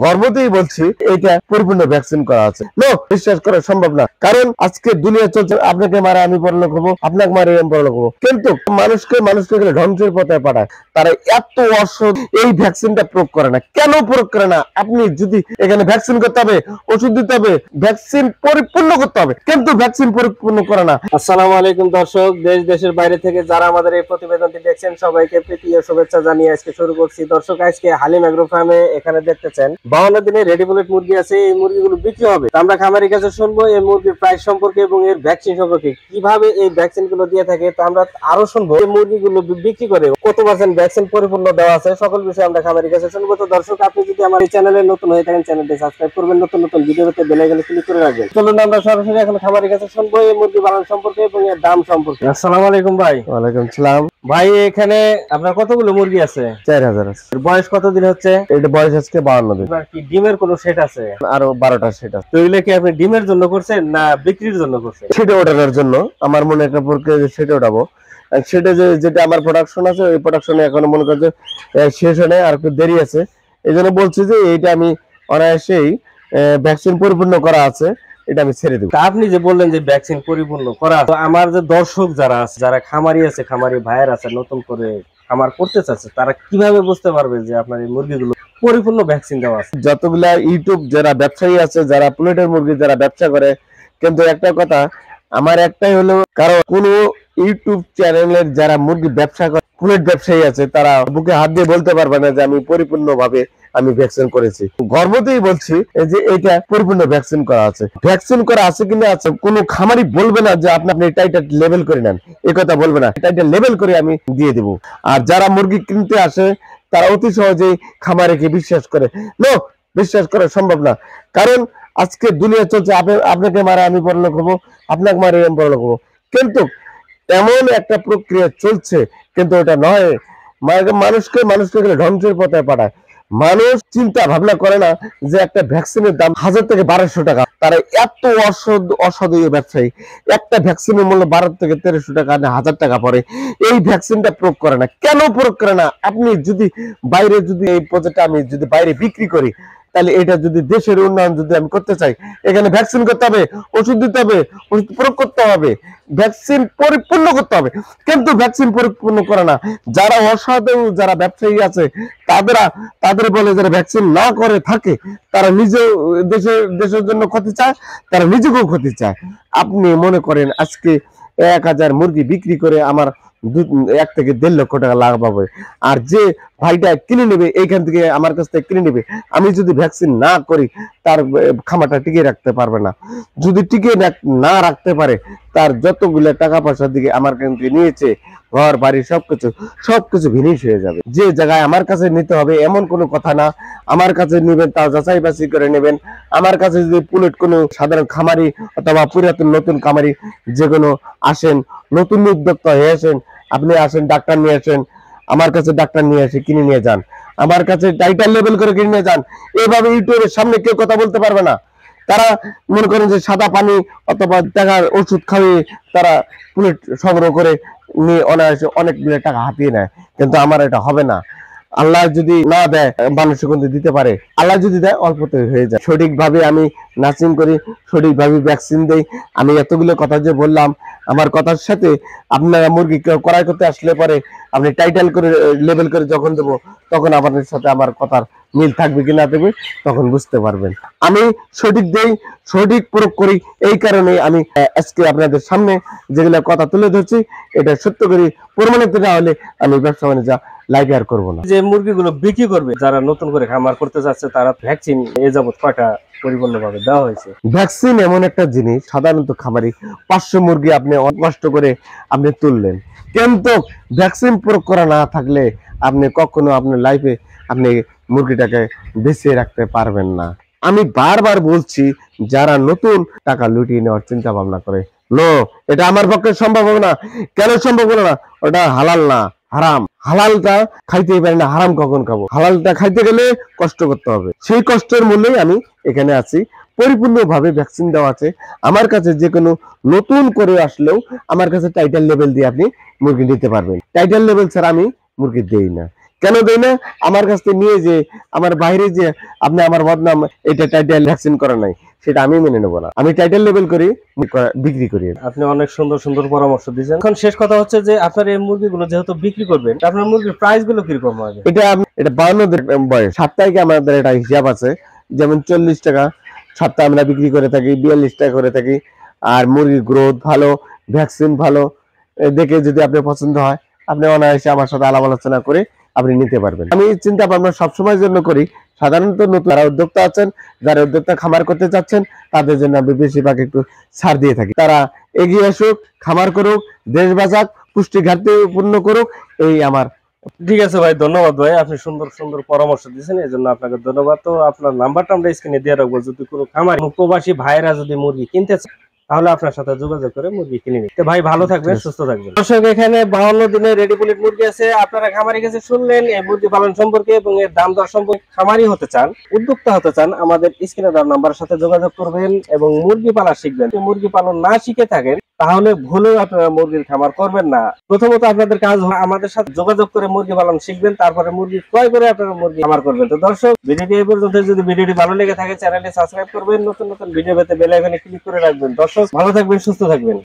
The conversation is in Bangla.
গর্বতেই বলছি এটা পরিপূর্ণ ভ্যাকসিন করা আছে। নো, বিশ্বাস করা সম্ভব না, কারণ আজকে দুনিয়া চলছে আপনাকে মারা আমি পরলোক হবো, আপনাকে মারে আমি পরলোক হবো, কিন্তু মানুষকে ধ্বংসের পথে পাঠায়। তারা এত অসৎ এই ভ্যাকসিনটা প্রয়োগ করে না। কেন প্রয়োগ করে না? আপনি যদি এখানে ভ্যাকসিন করতে হবে, ওষুধ দিতে হবে, ভ্যাকসিন পরিপূর্ণ করতে হবে, কিন্তু ভ্যাকসিন পরিপূর্ণ করে না। আসসালামু আলাইকুম দর্শক, দেশ দেশের বাইরে থেকে যারা আমাদের এই প্রতিবেদনটি দেখছেন সবাইকে প্রীতি ও শুভেচ্ছা জানিয়ে আজকে শুরু করছি। দর্শক, আজকে হালিম এগ্রো ফার্মে এখানে দেখতেছেন 52 দিনে রেডি বুলেট মুরগি আছে। এই মুরগিগুলো বিক্রি হবে। আমরা খামারের কাছে শুনবো এই মুরগির প্রাইস সম্পর্কে এবং এর ভ্যাকসিন সম্পর্কে, কিভাবে এই ভ্যাকসিন গুলো দিয়ে থাকে। তো আমরা আরো শুনবো এই মুরগিগুলো বিক্রি করে কত পার্সেন্ট ভ্যাকসিন পরিপূর্ণ দেওয়া আছে, সকল বিষয়ে আমরা খামারের কাছে শুনবো। তো দর্শক, আপনি যদি আমার এই চ্যানেলে নতুন হয়ে থাকেন, চ্যানেলটি সাবস্ক্রাইব করবেন, নতুন নতুন ভিডিও পেতে বেল আইকনে ক্লিক করে রাখবেন। চলুন আমরা সরাসরি এখন খামারের কাছে শুনবো এই মুরগি পালন সম্পর্কে এবং এর দাম সম্পর্কে। আসসালামু আলাইকুম ভাই। ওয়ালাইকুম সালাম। ভাই, এখানে আপনার কতগুলো মুরগি আছে? 4000 আছে। বয়স কতদিন হচ্ছে? এটা বয়স আজকে 52 দিন। আপনার কি ডিমের কোনো সেট আছে? আরো 12টা সেট আছে। তো এগুলো কি আপনি ডিমের জন্য করছেন না বিক্রির জন্য করছেন? সেটা ওঠানোর জন্য আমার মনে একটা প্রক্রিয়া, সেটা ওঠাবো। সেটা যেটা আমার প্রোডাকশন আছে, ওই প্রোডাকশনে এখনো মনে করছে শেষ হয় নাই, আর একটু দেরি আছে। এই জন্য বলছি যে এইটা আমি অনায়াসেই ভ্যাকসিন পরিপূর্ণ করা আছে, এটা আমি ছেড়ে দেবো। আপনি যে বললেন যে ভ্যাকসিন পরিপূর্ণ করা, তো আমার যে দর্শক যারা আছে, যারা খামারি আছে, খামারি ভাইয়ের আছে, নতুন করে খামার করতে চাচ্ছে, তারা কিভাবে বুঝতে পারবে যে আপনার এই মুরগিগুলো পরিপূর্ণ ভ্যাকসিন দেওয়া আছে? যতগুলা ইউটিউব যারা ব্যবসায়ী আছে, যারা প্লেটের মুরগি যারা ব্যবসা করে, কিন্তু একটা কথা আমার একটাই হলো, কারণ কোন ইউটিউব চ্যানেলের যারা মুরগি ব্যবসা করে, প্লেট ব্যবসায়ী আছে, তারা বুকে হাত দিয়ে বলতে পারবে না যে আমি পরিপূর্ণ ভাবে আমি ভ্যাকসিন করেছি। গর্বতেই বলছি যে এটা পরিপূর্ণ ভ্যাকসিন করা আছে। ভ্যাকসিন করা আছে কিনা আছে, কোনো খামারি বলবে না যে আপনি টাইটা লেভেল করে নেন, এই কথা বলবে না। টাইটা লেভেল করে আমি দিয়ে দেবো। আর যারা মুরগি কিনতে আসে তারা অতি সহজেই খামারিকে বিশ্বাস করে। নো, বিশ্বাস করা সম্ভব না, কারণ আজকে দুনিয়া চলছে আপনাকে মারা আমি পরলোক হবো, আপনাকে মারে আমি পরলোক হবো, কিন্তু এমন একটা প্রক্রিয়া চলছে, কিন্তু ওটা নয়। মানুষকে ধ্বংসের পথে পাঠায়। মানুষ চিন্তা ভাবনা করে না যে একটা ভ্যাকসিনের দাম 1000 থেকে 1200 টাকা। তারা এত অসদীয় ব্যবসায়ী, একটা ভ্যাকসিনের মূল্য 12 থেকে 1300 টাকা, 1000 টাকা পড়ে। এই ভ্যাকসিনটা প্রয়োগ করে না। কেন প্রয়োগ করে না? আপনি যদি বাইরে, যদি এই প্রজেক্টটা আমি যদি বাইরে বিক্রি করি, তাহলে এটা যদি দেশের উন্নয়ন যদি আমি করতে চাই, এখানে ভ্যাকসিন করতে হবে, ওষুধ দিতে হবে, ওষুধ প্রয়োগ করতে হবে, ভ্যাকসিন পরিপূর্ণ করতে হবে, কিন্তু ভ্যাকসিন পরিপূর্ণ করে না। যারা অসাধু যারা ব্যবসায়ী আছে, তাদের বলে যারা ভ্যাকসিন না করে থাকে, তারা নিজেও দেশের জন্য ক্ষতি চায়, তারা নিজেকেও ক্ষতি চায়। আপনি মনে করেন আজকে 1000 মুরগি বিক্রি করে আমার 1 থেকে 1.5 লক্ষ টাকা লাভ হবে। আর যে ভাইটা কিনে নেবে, এইখান থেকে আমার কাছ থেকে কিনে নেবে, আমি যদি ভ্যাকসিন না করি, তার খামারটা টিকিয়ে রাখতে পারবে না। যদি টিকিয়ে না রাখতে পারে, তার যতগুলো টাকা পয়সার দিকে আমার কাছ থেকে নিয়েছে, ঘর বাড়ি সবকিছু ভিনিশ হয়ে যাবে। যে জায়গায় আমার কাছে নিতে হবে এমন কোনো কথা না। আমার কাছে নেবেন, তা যাচাই বাছাই করে নেবেন। আমার কাছে যদি পুলেট কোনো সাধারণ খামারি অথবা পুরাতন নতুন খামারি যে কোনো আসেন, নতুন উদ্যোক্তা হয়ে আসেন, আপনি আসেন, ডাক্তার নিয়ে আসেন, আমার কাছে ডাক্তার নিয়ে এসে কিনে নিয়ে যান, আমার কাছে টাইটাল লেভেল করে কিনে নিয়ে যান। এভাবে ইউটিউবের সামনে কেউ কথা বলতে পারবে না। তারা মনে করেন যে সাদা পানি অথবা টাকার ওষুধ খাওয়িয়ে তারা প্লেট সংগ্রহ করে নিয়ে অনায়াসে অনেকগুলো টাকা হাতিয়ে নেয়, কিন্তু আমার এটা হবে না। আল্লাহ যদি না দেয়, মানুষের কিন্তু দিতে পারে। আল্লাহ যদি দেয়, অল্পতে হয়ে যায়। সঠিকভাবে আমি নার্সিং করি, সঠিকভাবে ভ্যাকসিন দেই। আমি এতগুলো কথা যে বললাম, আমার কথার সাথে আপনারা মুরগি ক্রয় করতে আসলে পরে আপনি টাইটেল করে লেবেল করে যখন দেবো, তখন আপনাদের সাথে আমার কথার মিল থাকবে কি না থাকবে, তখন বুঝতে পারবেন। আমি সঠিক দেই, সঠিক প্রয়োগ করি। এই কারণে আমি আজকে আপনাদের সামনে যেগুলো কথা তুলে ধরছি, এটা সত্য করি। প্রমাণিত না হলে আমি ব্যবসা বাণিজ্য লাইভ আর করবো না। যে মুরগিগুলো বিক্রি করবে, যারা নতুন করে খামার করতে যাচ্ছে, তারা ভ্যাকসিন এ যাবত কয়টা পরিপূর্ণভাবে দেওয়া হয়েছে? ভ্যাকসিন এমন একটা জিনিস, সাধারণত খামারি 500 মুরগি আপনি কষ্ট করে আপনি তুললেন, কিন্তু ভ্যাকসিন প্রয়োগ করা না থাকলে আপনি কখনো আপনার লাইফে আপনি মুরগিটাকে বেঁচে রাখতে পারবেন না। আমি বারবার বলছি, যারা নতুন টাকা লুটিয়ে নেওয়ার চিন্তা ভাবনা করে, নো, এটা আমার পক্ষে সম্ভব হবে না। কেন সম্ভব হলো না? ওটা হালাল না, হারাম। হালালটা খাইতেই পারি না, হারাম কখন খাবো? হালালটা খাইতে গেলে কষ্ট করতে হবে। সেই কষ্টের মূল্যেই আমি এখানে আছি। পরিপূর্ণভাবে ভ্যাকসিন দেওয়া আছে আমার কাছে। যে কোনো নতুন করে আসলেও আমার কাছে টাইটেল লেভেল দিয়ে আপনি মুরগি নিতে পারবেন। টাইটেল লেভেল ছাড়া আমি মুরগি দেই না। কেন দেয় না? আমার কাছ থেকে নিয়ে যে আমার বাইরে যে আপনি আমার বদনাম এটা টাইটেল ভ্যাকসিন করা নাই, সেটা আমি মেনে নেবো না। আমি টাইটেল লেবেল করি, বিক্রি করি। আপনি অনেক সুন্দর সুন্দর পরামর্শ দিয়েছেন। এখন শেষ কথা হচ্ছে যে আপনার এই মুরগিগুলো যেহেতু বিক্রি করবেন, আপনার মুরগির প্রাইস গুলো কিরকম হবে? এটা 52 দিন বয়স। সাপ্তাহিক আমাদের একটা হিসাব আছে, যেমন 40 টাকা সপ্তাহে আমরা বিক্রি করে থাকি, 42 টাকা করে থাকি। আর মুরগির গ্রোথ ভালো, ভ্যাকসিন ভালো দেখে যদি আপনার পছন্দ হয়, আপনি অনায়াসে আমার সাথে আলাপ আলোচনা করে আপনি নিতে পারবেন। আমি চিন্তা ভাবনা সবসময়ের জন্য করি, সাধারণত নতুন যারা উদ্যোক্তা আছেন, যারা উদ্যোক্তা খামার করতে চাচ্ছেন, তাদের জন্য আমি বেশিরভাগ একটু ছাড় দিয়ে থাকি। তারা এগিয়ে আসুক, খামার করুক, দেশ বাঁচাক, পুষ্টি ঘাটতি পূর্ণ করুক, এই আমার। ঠিক আছে ভাই, ধন্যবাদ ভাই, আপনি সুন্দর সুন্দর পরামর্শ দিয়েছেন, এই জন্য আপনাকে ধন্যবাদ। তো আপনার নাম্বারটা আমরা স্ক্রিনে দিয়ে রাখবো, যদি কোনো খামার প্রবাসী ভাইরা যদি মুরগি কিনতে চায় তাহলে আপনার সাথে যোগাযোগ করে মুরগি কিনে নিতে। ভাই ভালো থাকবেন, সুস্থ থাকবেন। দর্শক, এখানে 52 দিনের রেডি বুলেট মুরগি আছে। আপনারা খামারি কাছে শুনলেন এই মুরগি পালন সম্পর্কে এবং এর দাম দর সম্পর্কে। খামারি হতে চান, উদ্যোক্তা হতে চান, আমাদের স্ক্রিনে দেওয়া নাম্বারের সাথে যোগাযোগ করবেন এবং মুরগি পালন শিখবেন। যদি মুরগি পালন না শিখে থাকেন তাহলে ভুলেও আপনারা মুরগির খামার করবেন না। প্রথমত আপনাদের কাজ হয় আমাদের সাথে যোগাযোগ করে মুরগি পালন শিখবেন, তারপরে মুরগি ক্রয় করে আপনারা মুরগি খামার করবেন। তো দর্শক, ভিডিওটি এই পর্যন্ত। যদি ভিডিওটি ভালো লেগে থাকে চ্যানেলটি সাবস্ক্রাইব করবেন, নতুন নতুন ভিডিও পেতে বেল আইকনে ক্লিক করে রাখবেন। দর্শক ভালো থাকবেন, সুস্থ থাকবেন।